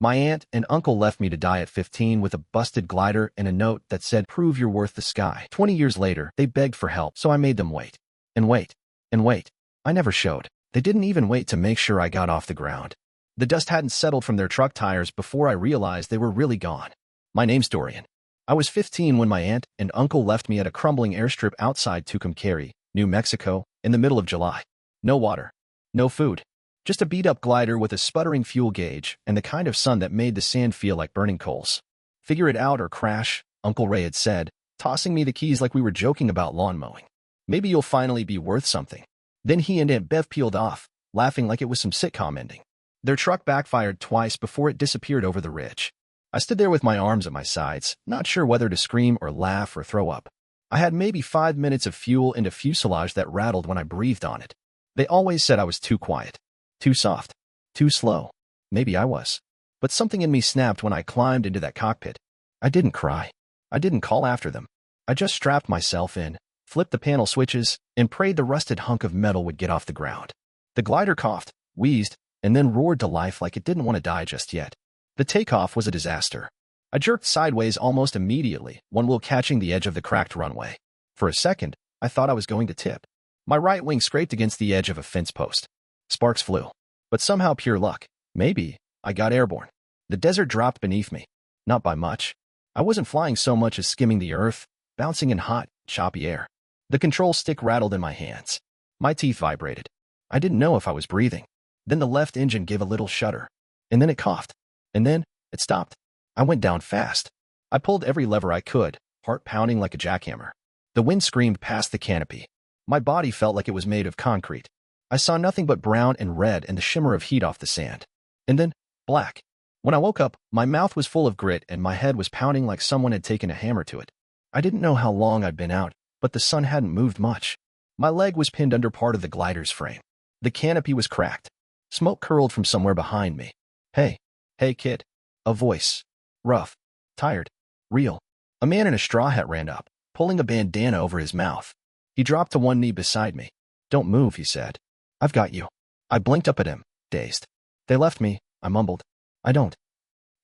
My aunt and uncle left me to die at 15 with a busted glider and a note that said, "Prove you're worth the sky." 20 years later, they begged for help, so I made them wait. And wait. And wait. I never showed. They didn't even wait to make sure I got off the ground. The dust hadn't settled from their truck tires before I realized they were really gone. My name's Dorian. I was 15 when my aunt and uncle left me at a crumbling airstrip outside Tucumcari, New Mexico, in the middle of July. No water. No food. Just a beat-up glider with a sputtering fuel gauge and the kind of sun that made the sand feel like burning coals. "Figure it out or crash," Uncle Ray had said, tossing me the keys like we were joking about lawn mowing. "Maybe you'll finally be worth something." Then he and Aunt Bev peeled off, laughing like it was some sitcom ending. Their truck backfired twice before it disappeared over the ridge. I stood there with my arms at my sides, not sure whether to scream or laugh or throw up. I had maybe 5 minutes of fuel and a fuselage that rattled when I breathed on it. They always said I was too quiet. Too soft. Too slow. Maybe I was. But something in me snapped when I climbed into that cockpit. I didn't cry. I didn't call after them. I just strapped myself in, flipped the panel switches, and prayed the rusted hunk of metal would get off the ground. The glider coughed, wheezed, and then roared to life like it didn't want to die just yet. The takeoff was a disaster. I jerked sideways almost immediately, one wheel catching the edge of the cracked runway. For a second, I thought I was going to tip. My right wing scraped against the edge of a fence post. Sparks flew. But somehow pure luck. Maybe I got airborne. The desert dropped beneath me. Not by much. I wasn't flying so much as skimming the earth, bouncing in hot, choppy air. The control stick rattled in my hands. My teeth vibrated. I didn't know if I was breathing. Then the left engine gave a little shudder. And then it coughed. And then it stopped. I went down fast. I pulled every lever I could, heart pounding like a jackhammer. The wind screamed past the canopy. My body felt like it was made of concrete. I saw nothing but brown and red and the shimmer of heat off the sand. And then, black. When I woke up, my mouth was full of grit and my head was pounding like someone had taken a hammer to it. I didn't know how long I'd been out, but the sun hadn't moved much. My leg was pinned under part of the glider's frame. The canopy was cracked. Smoke curled from somewhere behind me. "Hey. Hey, kid." A voice. Rough. Tired. Real. A man in a straw hat ran up, pulling a bandana over his mouth. He dropped to one knee beside me. "Don't move," he said. "I've got you." I blinked up at him, dazed. "They left me," I mumbled. I don't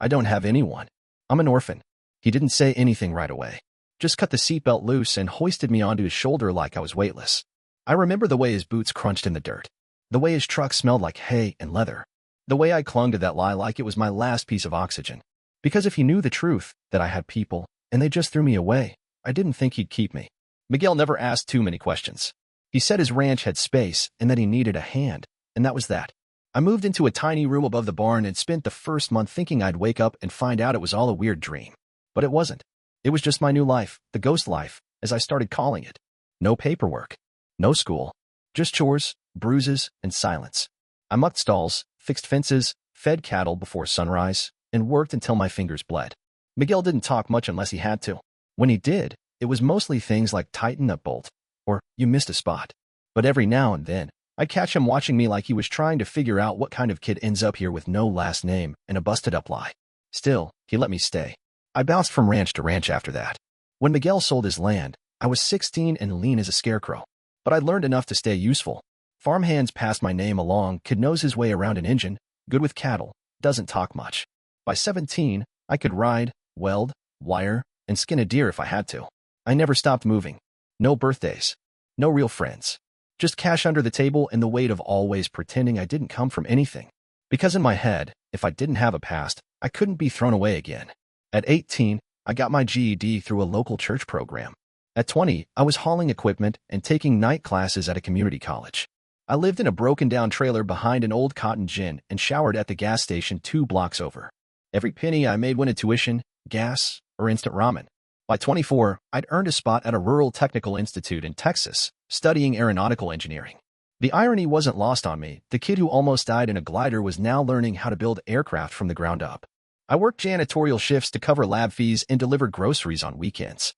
have anyone. I'm an orphan." He didn't say anything right away. Just cut the seatbelt loose and hoisted me onto his shoulder like I was weightless. I remember the way his boots crunched in the dirt. The way his truck smelled like hay and leather. The way I clung to that lie like it was my last piece of oxygen. Because if he knew the truth, that I had people, and they just threw me away, I didn't think he'd keep me. Miguel never asked too many questions. He said his ranch had space and that he needed a hand, and that was that. I moved into a tiny room above the barn and spent the first month thinking I'd wake up and find out it was all a weird dream. But it wasn't. It was just my new life, the ghost life, as I started calling it. No paperwork. No school. Just chores, bruises, and silence. I mucked stalls, fixed fences, fed cattle before sunrise, and worked until my fingers bled. Miguel didn't talk much unless he had to. When he did, it was mostly things like "tighten that bolt," or "you missed a spot." But every now and then, I'd catch him watching me like he was trying to figure out what kind of kid ends up here with no last name and a busted-up lie. Still, he let me stay. I bounced from ranch to ranch after that. When Miguel sold his land, I was 16 and lean as a scarecrow. But I'd learned enough to stay useful. Farmhands passed my name along, could nose his way around an engine, good with cattle, doesn't talk much. By 17, I could ride, weld, wire, and skin a deer if I had to. I never stopped moving. No birthdays. No real friends. Just cash under the table and the weight of always pretending I didn't come from anything. Because in my head, if I didn't have a past, I couldn't be thrown away again. At 18, I got my GED through a local church program. At 20, I was hauling equipment and taking night classes at a community college. I lived in a broken-down trailer behind an old cotton gin and showered at the gas station 2 blocks over. Every penny I made went to tuition, gas, or instant ramen. By 24, I'd earned a spot at a rural technical institute in Texas, studying aeronautical engineering. The irony wasn't lost on me. The kid who almost died in a glider was now learning how to build aircraft from the ground up. I worked janitorial shifts to cover lab fees and delivered groceries on weekends.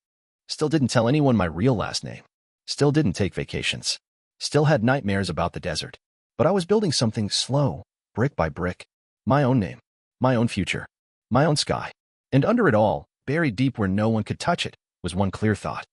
Still didn't tell anyone my real last name. Still didn't take vacations. Still had nightmares about the desert. But I was building something slow, brick by brick. My own name. My own future. My own sky. And under it all, buried deep where no one could touch it, was one clear thought.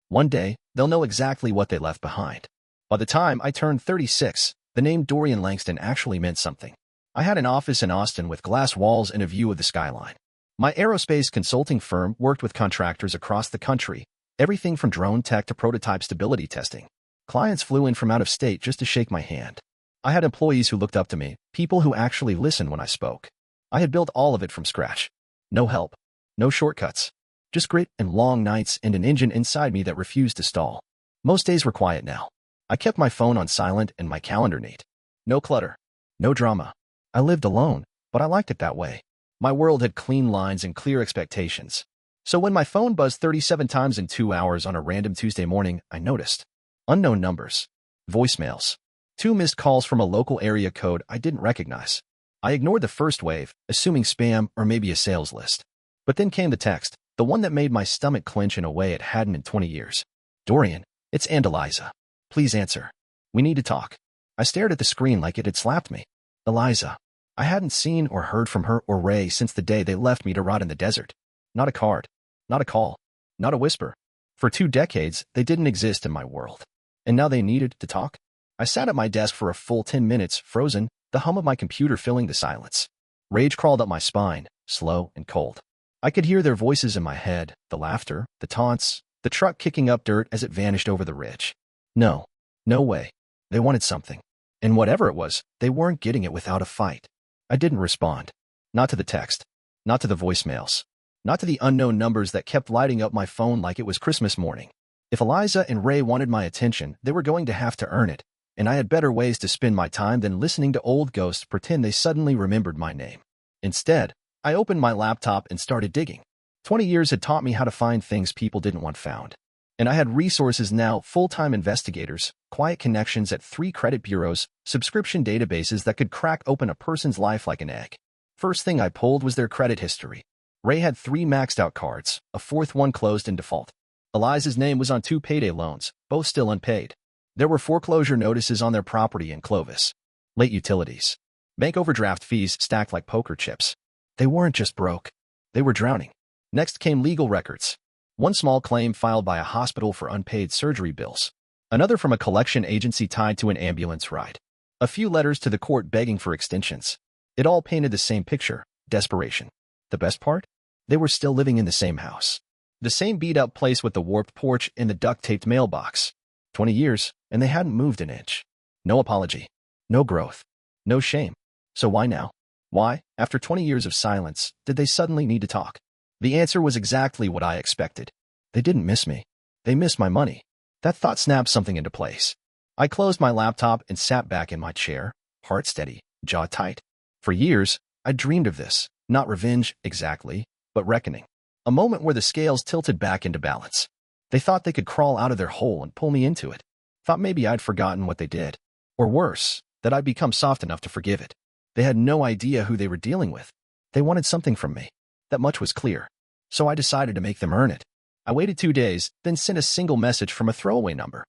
One day, they'll know exactly what they left behind. By the time I turned 36, the name Dorian Langston actually meant something. I had an office in Austin with glass walls and a view of the skyline. My aerospace consulting firm worked with contractors across the country, everything from drone tech to prototype stability testing. Clients flew in from out of state just to shake my hand. I had employees who looked up to me, people who actually listened when I spoke. I had built all of it from scratch. No help. No shortcuts. Just grit and long nights and an engine inside me that refused to stall. Most days were quiet now. I kept my phone on silent and my calendar neat. No clutter. No drama. I lived alone, but I liked it that way. My world had clean lines and clear expectations. So when my phone buzzed 37 times in 2 hours on a random Tuesday morning, I noticed. Unknown numbers. Voicemails. 2 missed calls from a local area code I didn't recognize. I ignored the first wave, assuming spam or maybe a sales list. But then came the text, the one that made my stomach clench in a way it hadn't in 20 years. Dorian, it's Eliza. Please answer. We need to talk. I stared at the screen like it had slapped me. Eliza. I hadn't seen or heard from her or Ray since the day they left me to rot in the desert. Not a card. Not a call. Not a whisper. For 2 decades, they didn't exist in my world. And now they needed to talk? I sat at my desk for a full 10 minutes, frozen, the hum of my computer filling the silence. Rage crawled up my spine, slow and cold. I could hear their voices in my head, the laughter, the taunts, the truck kicking up dirt as it vanished over the ridge. No. No way. They wanted something. And whatever it was, they weren't getting it without a fight. I didn't respond. Not to the text. Not to the voicemails. Not to the unknown numbers that kept lighting up my phone like it was Christmas morning. If Eliza and Ray wanted my attention, they were going to have to earn it, and I had better ways to spend my time than listening to old ghosts pretend they suddenly remembered my name. Instead, I opened my laptop and started digging. 20 years had taught me how to find things people didn't want found. And I had resources now, full-time investigators, quiet connections at 3 credit bureaus, subscription databases that could crack open a person's life like an egg. First thing I pulled was their credit history. Ray had 3 maxed-out cards, a 4th one closed in default. Eliza's name was on 2 payday loans, both still unpaid. There were foreclosure notices on their property in Clovis. Late utilities. Bank overdraft fees stacked like poker chips. They weren't just broke. They were drowning. Next came legal records. 1 small claim filed by a hospital for unpaid surgery bills. Another from a collection agency tied to an ambulance ride. A few letters to the court begging for extensions. It all painted the same picture, desperation. The best part? They were still living in the same house. The same beat-up place with the warped porch and the duct-taped mailbox. 20 years, and they hadn't moved an inch. No apology. No growth. No shame. So why now? Why, after 20 years of silence, did they suddenly need to talk? The answer was exactly what I expected. They didn't miss me. They missed my money. That thought snapped something into place. I closed my laptop and sat back in my chair, heart steady, jaw tight. For years, I dreamed of this, not revenge exactly, but reckoning. A moment where the scales tilted back into balance. They thought they could crawl out of their hole and pull me into it. Thought maybe I'd forgotten what they did. Or worse, that I'd become soft enough to forgive it. They had no idea who they were dealing with. They wanted something from me. That much was clear. So I decided to make them earn it. I waited 2 days, then sent a single message from a throwaway number.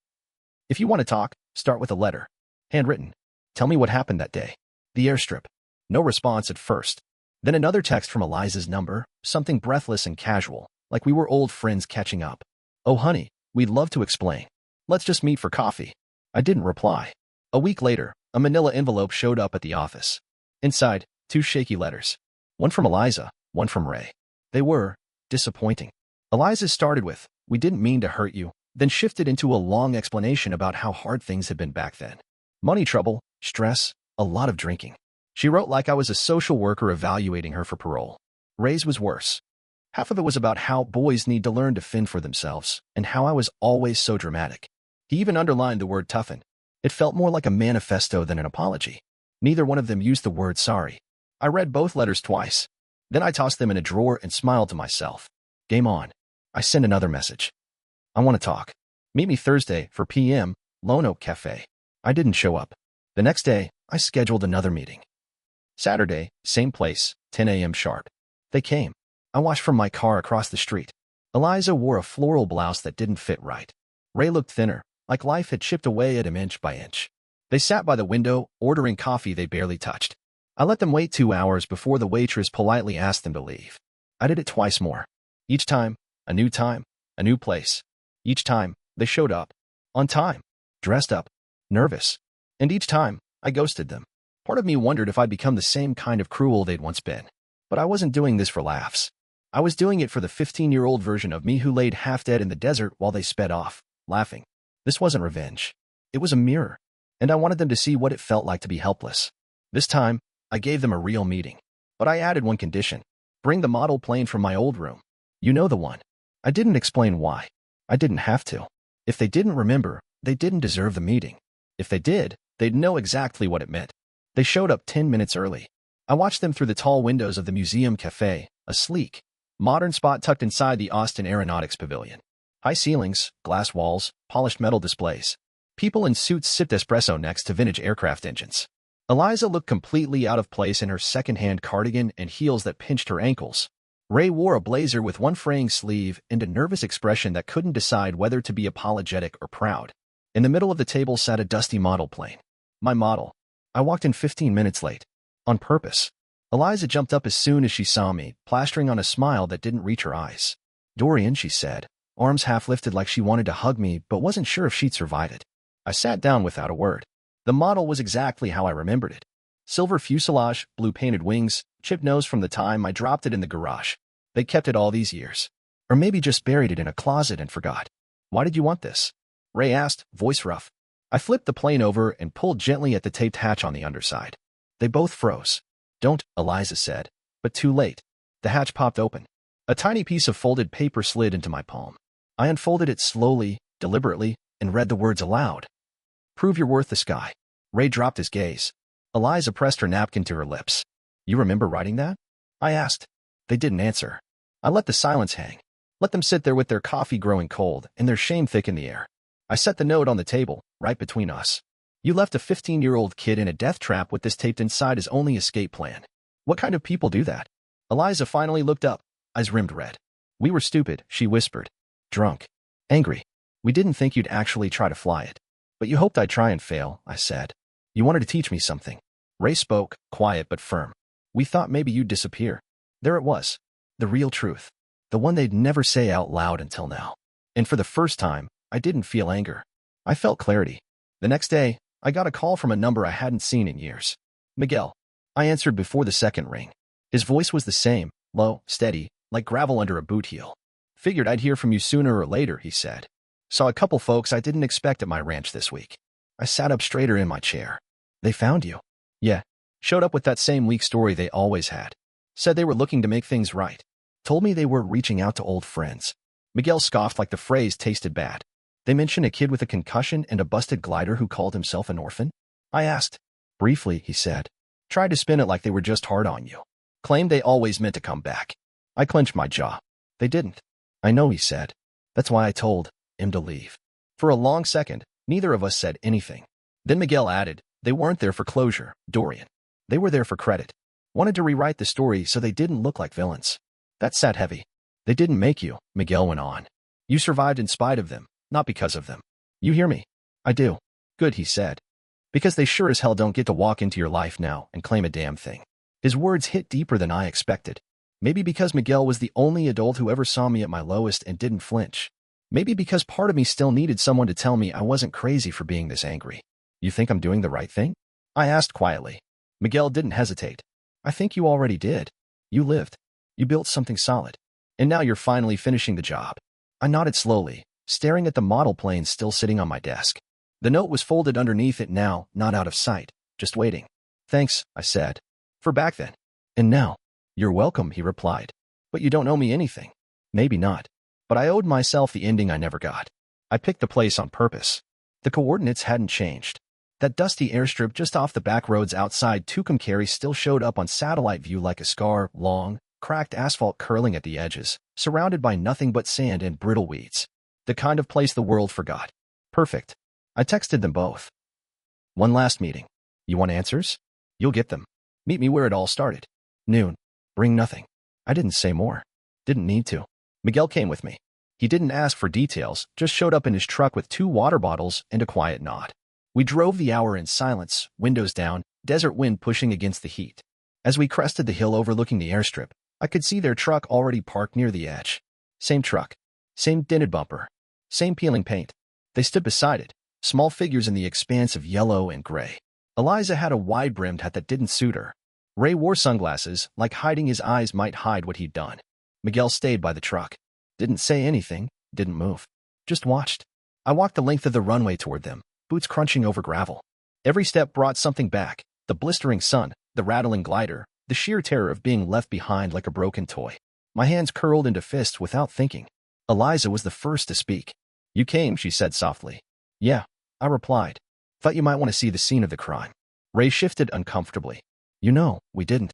If you want to talk, start with a letter. Handwritten. Tell me what happened that day. The airstrip. No response at first. Then another text from Eliza's number, something breathless and casual, like we were old friends catching up. Oh honey, we'd love to explain. Let's just meet for coffee. I didn't reply. A week later, a manila envelope showed up at the office. Inside, 2 shaky letters. One from Eliza, one from Ray. They were disappointing. Eliza started with, "We didn't mean to hurt you," then shifted into a long explanation about how hard things had been back then. Money trouble, stress, a lot of drinking. She wrote like I was a social worker evaluating her for parole. Ray's was worse. Half of it was about how boys need to learn to fend for themselves, and how I was always so dramatic. He even underlined the word toughen. It felt more like a manifesto than an apology. Neither one of them used the word sorry. I read both letters twice. Then I tossed them in a drawer and smiled to myself. Game on. I sent another message. I want to talk. Meet me Thursday for p.m., Lone Oak Cafe. I didn't show up. The next day, I scheduled another meeting. Saturday, same place, 10 a.m. sharp. They came. I watched from my car across the street. Eliza wore a floral blouse that didn't fit right. Ray looked thinner, like life had chipped away at him inch by inch. They sat by the window, ordering coffee they barely touched. I let them wait 2 hours before the waitress politely asked them to leave. I did it twice more. Each time, a new place. Each time, they showed up. On time. Dressed up. Nervous. And each time, I ghosted them. Part of me wondered if I'd become the same kind of cruel they'd once been. But I wasn't doing this for laughs. I was doing it for the 15-year-old version of me who laid half dead in the desert while they sped off, laughing. This wasn't revenge. It was a mirror, and I wanted them to see what it felt like to be helpless. This time, I gave them a real meeting. But I added one condition. Bring the model plane from my old room. You know the one. I didn't explain why. I didn't have to. If they didn't remember, they didn't deserve the meeting. If they did, they'd know exactly what it meant. They showed up 10 minutes early. I watched them through the tall windows of the Museum Café, a sleek, modern spot tucked inside the Austin Aeronautics Pavilion. High ceilings, glass walls, polished metal displays. People in suits sipped espresso next to vintage aircraft engines. Eliza looked completely out of place in her second-hand cardigan and heels that pinched her ankles. Ray wore a blazer with one fraying sleeve and a nervous expression that couldn't decide whether to be apologetic or proud. In the middle of the table sat a dusty model plane. My model. I walked in 15 minutes late. On purpose. Eliza jumped up as soon as she saw me, plastering on a smile that didn't reach her eyes. Dorian, she said, arms half lifted like she wanted to hug me but wasn't sure if she'd survive it. I sat down without a word. The model was exactly how I remembered it. Silver fuselage, blue-painted wings, chipped nose from the time I dropped it in the garage. They kept it all these years. Or maybe just buried it in a closet and forgot. Why did you want this? Ray asked, voice rough. I flipped the plane over and pulled gently at the taped hatch on the underside. They both froze. Don't, Eliza said. But too late. The hatch popped open. A tiny piece of folded paper slid into my palm. I unfolded it slowly, deliberately, and read the words aloud. Prove you're worth the sky. Ray dropped his gaze. Eliza pressed her napkin to her lips. You remember writing that? I asked. They didn't answer. I let the silence hang. Let them sit there with their coffee growing cold and their shame thick in the air. I set the note on the table, right between us. You left a 15-year-old kid in a death trap with this taped inside his only escape plan. What kind of people do that? Eliza finally looked up, eyes rimmed red. We were stupid, she whispered. Drunk. Angry. We didn't think you'd actually try to fly it. But you hoped I'd try and fail, I said. You wanted to teach me something. Ray spoke, quiet but firm. We thought maybe you'd disappear. There it was. The real truth. The one they'd never say out loud until now. And for the first time, I didn't feel anger. I felt clarity. The next day, I got a call from a number I hadn't seen in years. Miguel. I answered before the second ring. His voice was the same, low, steady, like gravel under a boot heel. Figured I'd hear from you sooner or later, he said. Saw a couple folks I didn't expect at my ranch this week. I sat up straighter in my chair. They found you. Yeah. Showed up with that same weak story they always had. Said they were looking to make things right. Told me they were reaching out to old friends. Miguel scoffed like the phrase tasted bad. They mentioned a kid with a concussion and a busted glider who called himself an orphan? I asked. Briefly, he said. Tried to spin it like they were just hard on you. Claimed they always meant to come back. I clenched my jaw. They didn't. I know, he said. That's why I told him to leave. For a long second, neither of us said anything. Then Miguel added, they weren't there for closure, Dorian. They were there for credit. Wanted to rewrite the story so they didn't look like villains. That sat heavy. They didn't make you, Miguel went on. You survived in spite of them, not because of them. You hear me? I do. Good, he said. Because they sure as hell don't get to walk into your life now and claim a damn thing. His words hit deeper than I expected. Maybe because Miguel was the only adult who ever saw me at my lowest and didn't flinch. Maybe because part of me still needed someone to tell me I wasn't crazy for being this angry. You think I'm doing the right thing? I asked quietly. Miguel didn't hesitate. I think you already did. You lived. You built something solid. And now you're finally finishing the job. I nodded slowly, staring at the model plane still sitting on my desk. The note was folded underneath it now, not out of sight, just waiting. Thanks, I said. For back then. And now. You're welcome, he replied. But you don't owe me anything. Maybe not. But I owed myself the ending I never got. I picked the place on purpose. The coordinates hadn't changed. That dusty airstrip just off the back roads outside Tucumcari still showed up on satellite view like a scar, long, cracked asphalt curling at the edges, surrounded by nothing but sand and brittle weeds. The kind of place the world forgot. Perfect. I texted them both. One last meeting. You want answers? You'll get them. Meet me where it all started. Noon. Bring nothing. I didn't say more. Didn't need to. Miguel came with me. He didn't ask for details, just showed up in his truck with 2 water bottles and a quiet nod. We drove the hour in silence, windows down, desert wind pushing against the heat. As we crested the hill overlooking the airstrip, I could see their truck already parked near the edge. Same truck. Same dented bumper. Same peeling paint. They stood beside it, small figures in the expanse of yellow and gray. Eliza had a wide-brimmed hat that didn't suit her. Ray wore sunglasses, like hiding his eyes might hide what he'd done. Miguel stayed by the truck. Didn't say anything, didn't move. Just watched. I walked the length of the runway toward them, boots crunching over gravel. Every step brought something back, the blistering sun, the rattling glider, the sheer terror of being left behind like a broken toy. My hands curled into fists without thinking. Eliza was the first to speak. "You came," she said softly. "Yeah," I replied. "Thought you might want to see the scene of the crime." Ray shifted uncomfortably. "You know, we didn't."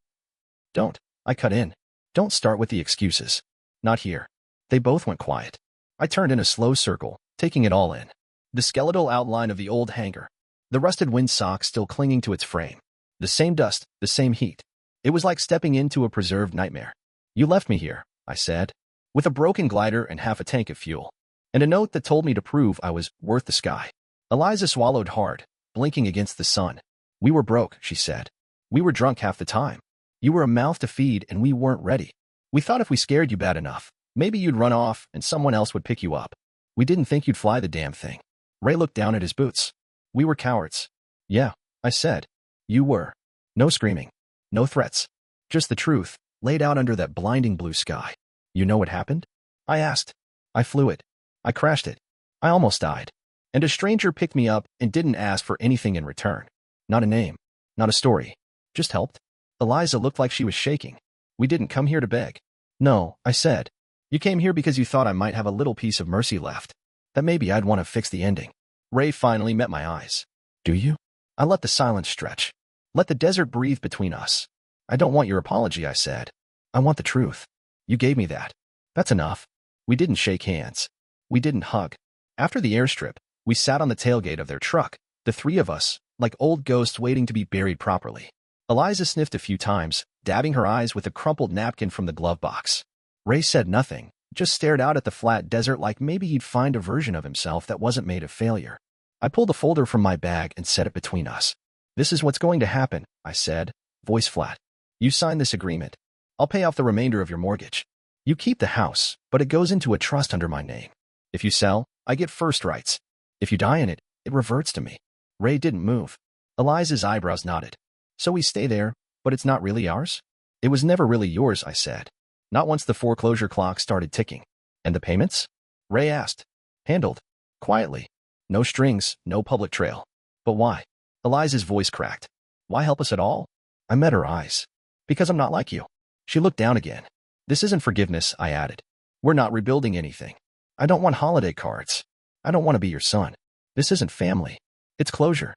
"Don't," I cut in. "Don't start with the excuses. Not here." They both went quiet. I turned in a slow circle, taking it all in. The skeletal outline of the old hangar. The rusted windsock still clinging to its frame. The same dust, the same heat. It was like stepping into a preserved nightmare. "You left me here," I said, with a broken glider and half a tank of fuel. And a note that told me to prove I was worth the sky. Eliza swallowed hard, blinking against the sun. "We were broke," she said. "We were drunk half the time. You were a mouth to feed and we weren't ready. We thought if we scared you bad enough, maybe you'd run off and someone else would pick you up. We didn't think you'd fly the damn thing." Ray looked down at his boots. "We were cowards." "Yeah," I said. "You were." No screaming. No threats. Just the truth, laid out under that blinding blue sky. "You know what happened?" I asked. "I flew it. I crashed it. I almost died. And a stranger picked me up and didn't ask for anything in return. Not a name. Not a story. Just helped." Eliza looked like she was shaking. "We didn't come here to beg." "No," I said. "You came here because you thought I might have a little piece of mercy left. That maybe I'd want to fix the ending." Ray finally met my eyes. "Do you?" I let the silence stretch. Let the desert breathe between us. "I don't want your apology," I said. "I want the truth. You gave me that. That's enough." We didn't shake hands. We didn't hug. After the airstrip, we sat on the tailgate of their truck, the three of us, like old ghosts waiting to be buried properly. Eliza sniffed a few times, dabbing her eyes with a crumpled napkin from the glove box. Ray said nothing, just stared out at the flat desert like maybe he'd find a version of himself that wasn't made of failure. I pulled a folder from my bag and set it between us. "This is what's going to happen," I said, voice flat. "You sign this agreement. I'll pay off the remainder of your mortgage. You keep the house, but it goes into a trust under my name. If you sell, I get first rights. If you die in it, it reverts to me." Ray didn't move. Eliza's eyebrows nodded. "So we stay there, but it's not really ours?" "It was never really yours," I said. "Not once the foreclosure clock started ticking." "And the payments?" Ray asked. "Handled. Quietly. No strings, no public trail." "But why?" Eliza's voice cracked. "Why help us at all?" I met her eyes. "Because I'm not like you." She looked down again. "This isn't forgiveness," I added. "We're not rebuilding anything. I don't want holiday cards. I don't want to be your son. This isn't family. It's closure."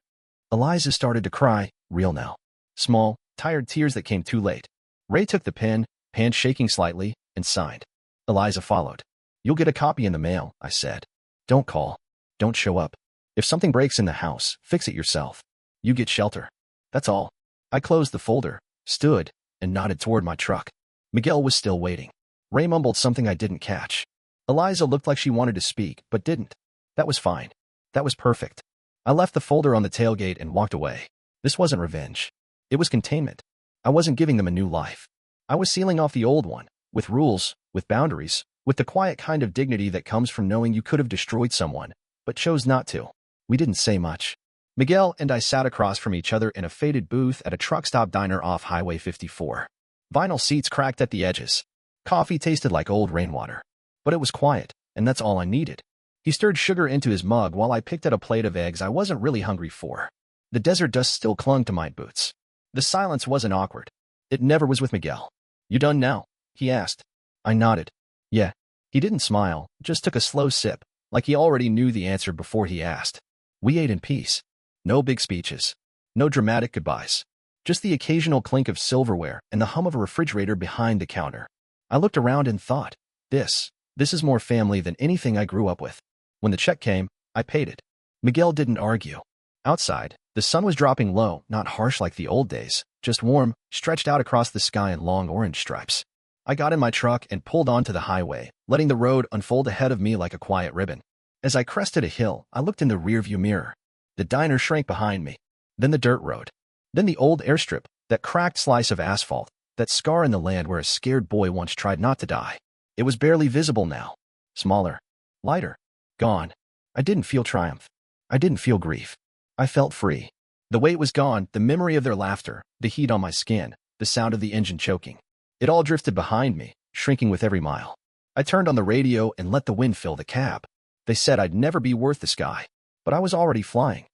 Eliza started to cry, real now. Small, tired tears that came too late. Ray took the pen, hand shaking slightly, and signed. Eliza followed. "You'll get a copy in the mail," I said. "Don't call. Don't show up. If something breaks in the house, fix it yourself. You get shelter. That's all." I closed the folder, stood, and nodded toward my truck. Miguel was still waiting. Ray mumbled something I didn't catch. Eliza looked like she wanted to speak, but didn't. That was fine. That was perfect. I left the folder on the tailgate and walked away. This wasn't revenge. It was containment. I wasn't giving them a new life. I was sealing off the old one, with rules, with boundaries, with the quiet kind of dignity that comes from knowing you could have destroyed someone, but chose not to. We didn't say much. Miguel and I sat across from each other in a faded booth at a truck stop diner off Highway 54. Vinyl seats cracked at the edges. Coffee tasted like old rainwater. But it was quiet, and that's all I needed. He stirred sugar into his mug while I picked at a plate of eggs I wasn't really hungry for. The desert dust still clung to my boots. The silence wasn't awkward. It never was with Miguel. "You done now?" he asked. I nodded. "Yeah." He didn't smile, just took a slow sip, like he already knew the answer before he asked. We ate in peace. No big speeches. No dramatic goodbyes. Just the occasional clink of silverware and the hum of a refrigerator behind the counter. I looked around and thought, this is more family than anything I grew up with. When the check came, I paid it. Miguel didn't argue. Outside, the sun was dropping low, not harsh like the old days, just warm, stretched out across the sky in long orange stripes. I got in my truck and pulled onto the highway, letting the road unfold ahead of me like a quiet ribbon. As I crested a hill, I looked in the rearview mirror. The diner shrank behind me. Then the dirt road. Then the old airstrip, that cracked slice of asphalt, that scar in the land where a scared boy once tried not to die. It was barely visible now. Smaller. Lighter. Gone. I didn't feel triumph. I didn't feel grief. I felt free. The weight was gone, the memory of their laughter, the heat on my skin, the sound of the engine choking. It all drifted behind me, shrinking with every mile. I turned on the radio and let the wind fill the cab. They said I'd never be worth the sky, but I was already flying.